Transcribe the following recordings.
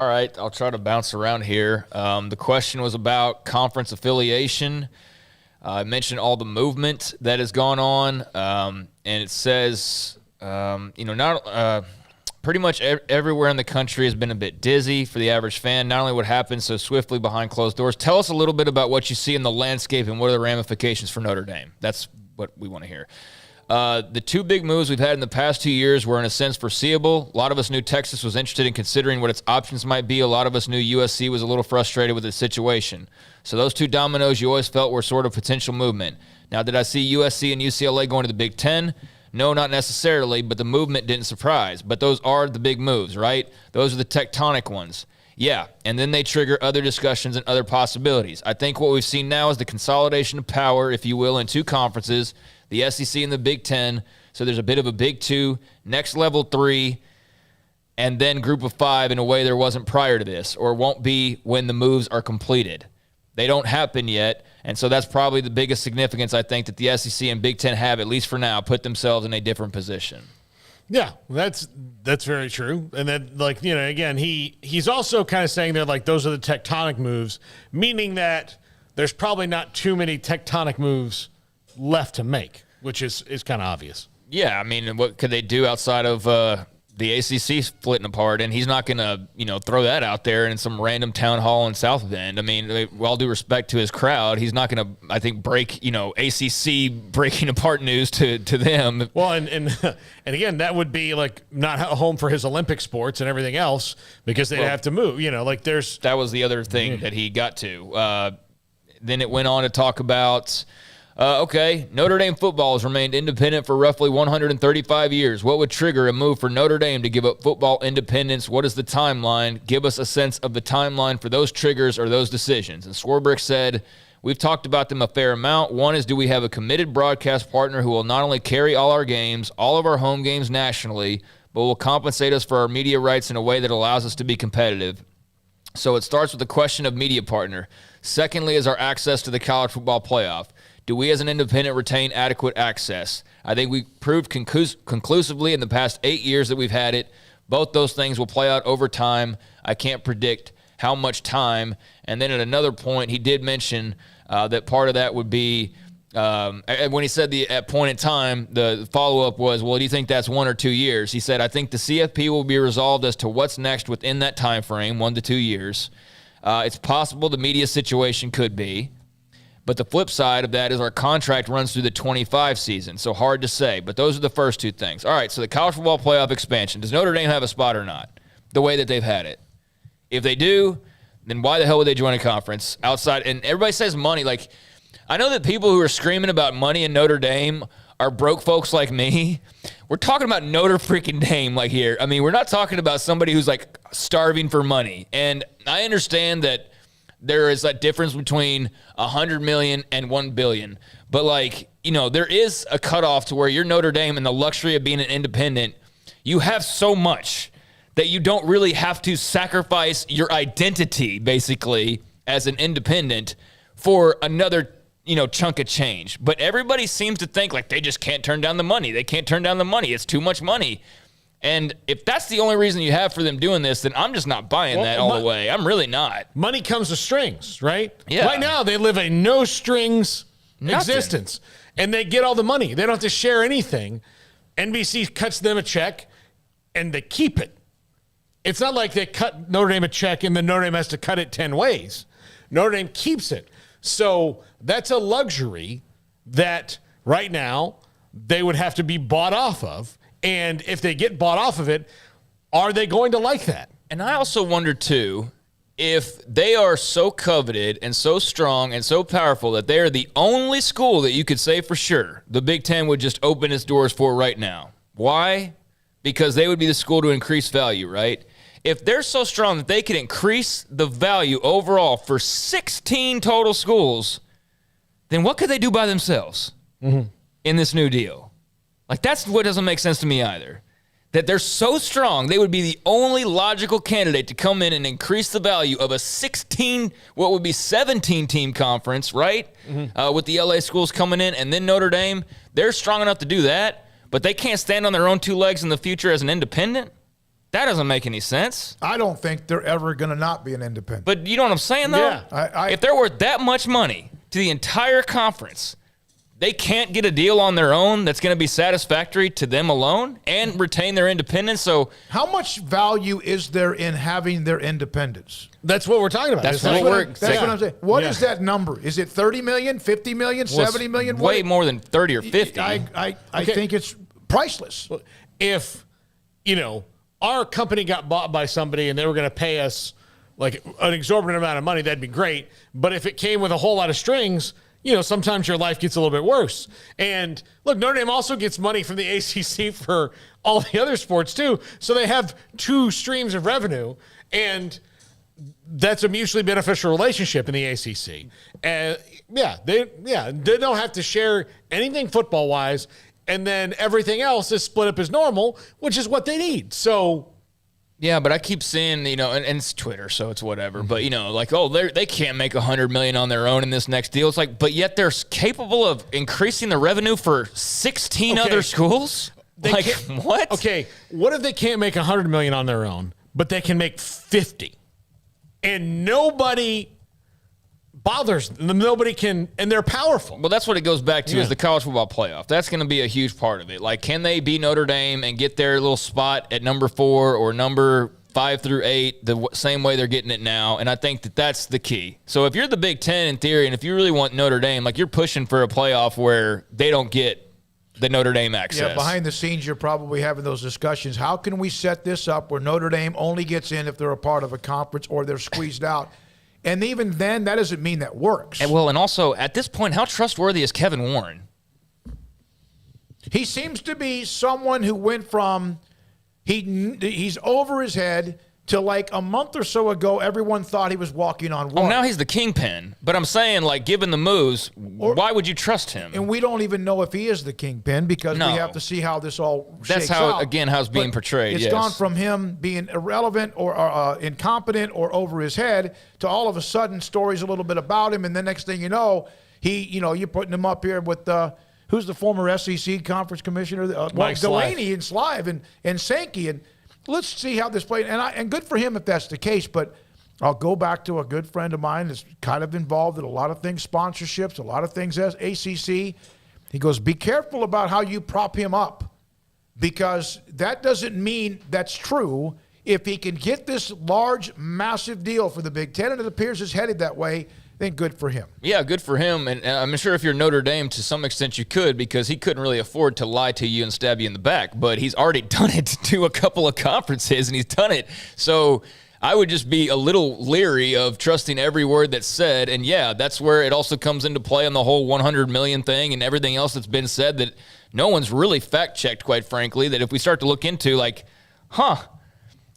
All right, I'll try to bounce around here. The question was about conference affiliation. I mentioned all the movement that has gone on, and it says, pretty much everywhere in the country has been a bit dizzy for the average fan. Not only what happened so swiftly behind closed doors. Tell us a little bit about what you see in the landscape and what are the ramifications for Notre Dame. That's what we want to hear. The two big moves we've had in the past 2 years were in a sense foreseeable. A lot of us knew Texas was interested in considering what its options might be. A lot of us knew USC was a little frustrated with the situation. So those two dominoes you always felt were sort of potential movement. Now, did I see USC and UCLA going to the Big Ten? No, not necessarily, but the movement didn't surprise. But those are the big moves, right? Those are the tectonic ones. Yeah, and then they trigger other discussions and other possibilities. I think what we've seen now is the consolidation of power, if you will, in two conferences, the SEC and the Big Ten. So there's a bit of a Big Two, next level 3, and then group of 5 in a way there wasn't prior to this, or won't be when the moves are completed. They don't happen yet, and so that's probably the biggest significance, I think, that the SEC and Big Ten have, at least for now, put themselves in a different position. Yeah, that's very true. And then, again, he's also kind of saying that, those are the tectonic moves, meaning that there's probably not too many tectonic moves left to make, which is kind of obvious. Yeah, I mean, what could they do outside of the ACC splitting apart? And he's not going to, throw that out there in some random town hall in South Bend. I mean, with all due respect to his crowd, he's not going to, I think, break, ACC breaking apart news to them. Well, and again, that would be not a home for his Olympic sports and everything else because they'd have to move. That was the other thing that he got to. Then it went on to talk about. Notre Dame football has remained independent for roughly 135 years. What would trigger a move for Notre Dame to give up football independence? What is the timeline? Give us a sense of the timeline for those triggers or those decisions. And Swarbrick said, we've talked about them a fair amount. One is, do we have a committed broadcast partner who will not only carry all our games, all of our home games nationally, but will compensate us for our media rights in a way that allows us to be competitive? So it starts with the question of media partner. Secondly is our access to the college football playoff. Do we as an independent retain adequate access? I think we proved conclusively in the past 8 years that we've had it. Both those things will play out over time. I can't predict how much time. And then at another point, he did mention that part of that would be, when he said at point in time, the follow-up was, well, do you think that's 1 or 2 years? He said, I think the CFP will be resolved as to what's next within that time frame, 1 to 2 years. It's possible the media situation could be. But the flip side of that is our contract runs through the 25 season, so hard to say. But those are the first two things. All right, so the college football playoff expansion. Does Notre Dame have a spot or not? The way that they've had it. If they do, then why the hell would they join a conference outside? And everybody says money. I know that people who are screaming about money in Notre Dame are broke folks like me. We're talking about Notre freaking Dame here. I mean, we're not talking about somebody who's starving for money. And I understand that there is that difference between $100 million and $1 billion. But there is a cutoff to where you're Notre Dame and the luxury of being an independent. You have so much that you don't really have to sacrifice your identity, basically, as an independent for another, chunk of change. But everybody seems to think they just can't turn down the money. They can't turn down the money. It's too much money. And if that's the only reason you have for them doing this, then I'm just not buying that all the way. I'm really not. Money comes with strings, right? Yeah. Right now, they live a no-strings existence. And they get all the money. They don't have to share anything. NBC cuts them a check, and they keep it. It's not like they cut Notre Dame a check, and then Notre Dame has to cut it 10 ways. Notre Dame keeps it. So that's a luxury that right now they would have to be bought off of. And if they get bought off of it, are they going to like that? And I also wonder, too, if they are so coveted and so strong and so powerful that they are the only school that you could say for sure the Big Ten would just open its doors for right now. Why? Because they would be the school to increase value, right? If they're so strong that they can increase the value overall for 16 total schools, then what could they do by themselves in this new deal? That's what doesn't make sense to me either. That they're so strong, they would be the only logical candidate to come in and increase the value of a 17-team conference, right? With the LA schools coming in, and then Notre Dame. They're strong enough to do that, but they can't stand on their own two legs in the future as an independent? That doesn't make any sense. I don't think they're ever going to not be an independent. But you know what I'm saying, though? Yeah. If they're worth that much money to the entire conference, they can't get a deal on their own that's going to be satisfactory to them alone and retain their independence. So how much value is there in having their independence? That's what we're talking about. That's That's what I'm saying. What is that number? Is it 30 million, 50 million, 70 million? Way more than 30 or 50. I think it's priceless. If, our company got bought by somebody and they were going to pay us like an exorbitant amount of money, that'd be great. But if it came with a whole lot of strings, sometimes your life gets a little bit worse. And look, Notre Dame also gets money from the ACC for all the other sports too. So they have two streams of revenue, and that's a mutually beneficial relationship in the ACC. And they don't have to share anything football wise. And then everything else is split up as normal, which is what they need. So, yeah, but I keep seeing, and it's Twitter, so it's whatever. But, they can't make $100 million on their own in this next deal. It's like, but yet they're capable of increasing the revenue for 16 other schools? What? Okay, what if they can't make $100 million on their own, but they can make 50? And nobody bothers them. Nobody can, and they're powerful. Well, that's what it goes back to is the college football playoff. That's going to be a huge part of it. Like, can they be Notre Dame and get their little spot at number 4 or number 5 through 8 the same way they're getting it now? And I think that's the key. So if you're the Big Ten in theory, and if you really want Notre Dame, like, you're pushing for a playoff where they don't get the Notre Dame access. Yeah, behind the scenes, you're probably having those discussions. How can we set this up where Notre Dame only gets in if they're a part of a conference or they're squeezed out? And even then, that doesn't mean that works. And also, at this point, how trustworthy is Kevin Warren? He seems to be someone who went from he's over his head to like a month or so ago, everyone thought he was walking on water. Oh, now he's the kingpin. But I'm saying, like, given the moves, why would you trust him? And we don't even know if he is the kingpin because we have to see how this all shakes out. That's how it's being portrayed. It's gone from him being irrelevant or incompetent or over his head to all of a sudden stories a little bit about him. And the next thing you know, you're putting him up here with who's the former SEC conference commissioner? Delaney and Slive and Sankey. And let's see how this plays. And good for him if that's the case. But I'll go back to a good friend of mine that's kind of involved in a lot of things, sponsorships, a lot of things as ACC. He goes, be careful about how you prop him up because that doesn't mean that's true. If he can get this large, massive deal for the Big Ten, and it appears it's headed that way, then good for him. Yeah, good for him. And I'm sure if you're Notre Dame, to some extent you could because he couldn't really afford to lie to you and stab you in the back. But he's already done it to a couple of conferences, and he's done it. So I would just be a little leery of trusting every word that's said. And, yeah, that's where it also comes into play on the whole 100 million thing and everything else that's been said that no one's really fact-checked, quite frankly, that if we start to look into, like,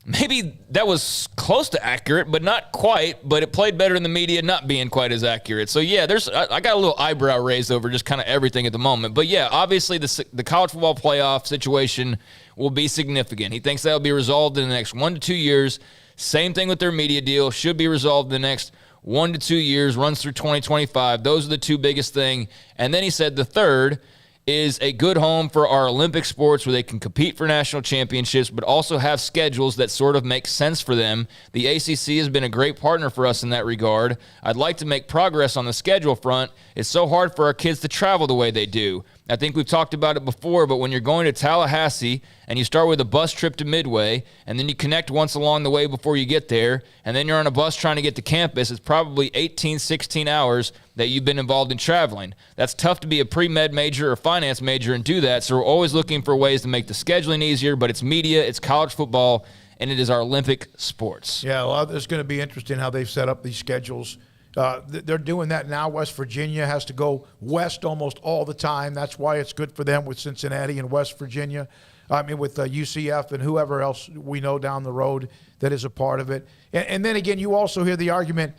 maybe that was close to accurate, but not quite. But it played better in the media not being quite as accurate. So, yeah, I got a little eyebrow raised over just kind of everything at the moment. But, yeah, obviously the college football playoff situation will be significant. He thinks that will be resolved in the next 1 to 2 years. Same thing with their media deal. Should be resolved in the next 1 to 2 years, runs through 2025. Those are the two biggest things. And then he said the third is a good home for our Olympic sports where they can compete for national championships, but also have schedules that sort of make sense for them. The ACC has been a great partner for us in that regard. I'd like to make progress on the schedule front. It's so hard for our kids to travel the way they do. I think we've talked about it before, but when you're going to Tallahassee and you start with a bus trip to Midway, and then you connect once along the way before you get there, and then you're on a bus trying to get to campus, it's probably 18, 16 hours that you've been involved in traveling. That's tough to be a pre-med major or finance major and do that, so we're always looking for ways to make the scheduling easier, but it's media, it's college football, and it is our Olympic sports. Yeah, well, it's going to be interesting how they've set up these schedules. They're doing that now. West Virginia has to go west almost all the time. That's why it's good for them with Cincinnati and West Virginia. I mean, with UCF and whoever else we know down the road that is a part of it. And then again, you also hear the argument,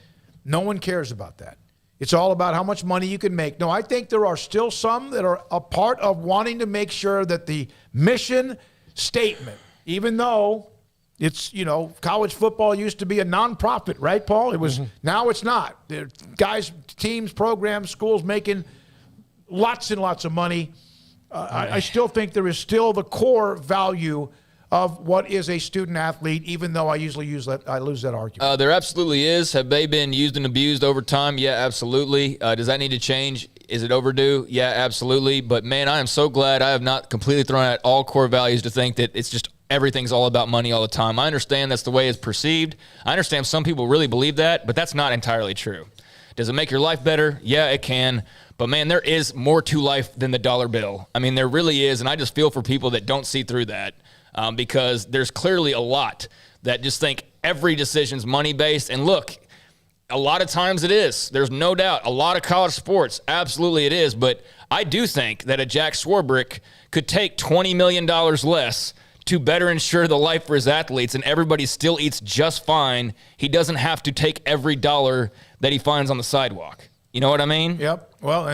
no one cares about that. It's all about how much money you can make. No, I think there are still some that are a part of wanting to make sure that the mission statement, even though it's, college football used to be a nonprofit, right, Paul? It was. Now it's not. Guys, teams, programs, schools making lots and lots of money. I still think there is still the core value of what is a student athlete, even though I usually I lose that argument. There absolutely is. Have they been used and abused over time? Yeah, absolutely. Does that need to change? Is it overdue? Yeah, absolutely. But, man, I am so glad I have not completely thrown out all core values to think that it's just everything's all about money all the time. I understand that's the way it's perceived. I understand some people really believe that, but that's not entirely true. Does it make your life better? Yeah, it can. But, man, there is more to life than the dollar bill. I mean, there really is, and I just feel for people that don't see through that. Because there's clearly a lot that just think every decision's money-based. And look, a lot of times it is. There's no doubt. A lot of college sports, absolutely it is. But I do think that a Jack Swarbrick could take $20 million less to better ensure the life for his athletes, and everybody still eats just fine. He doesn't have to take every dollar that he finds on the sidewalk. You know what I mean? Yep. Well, and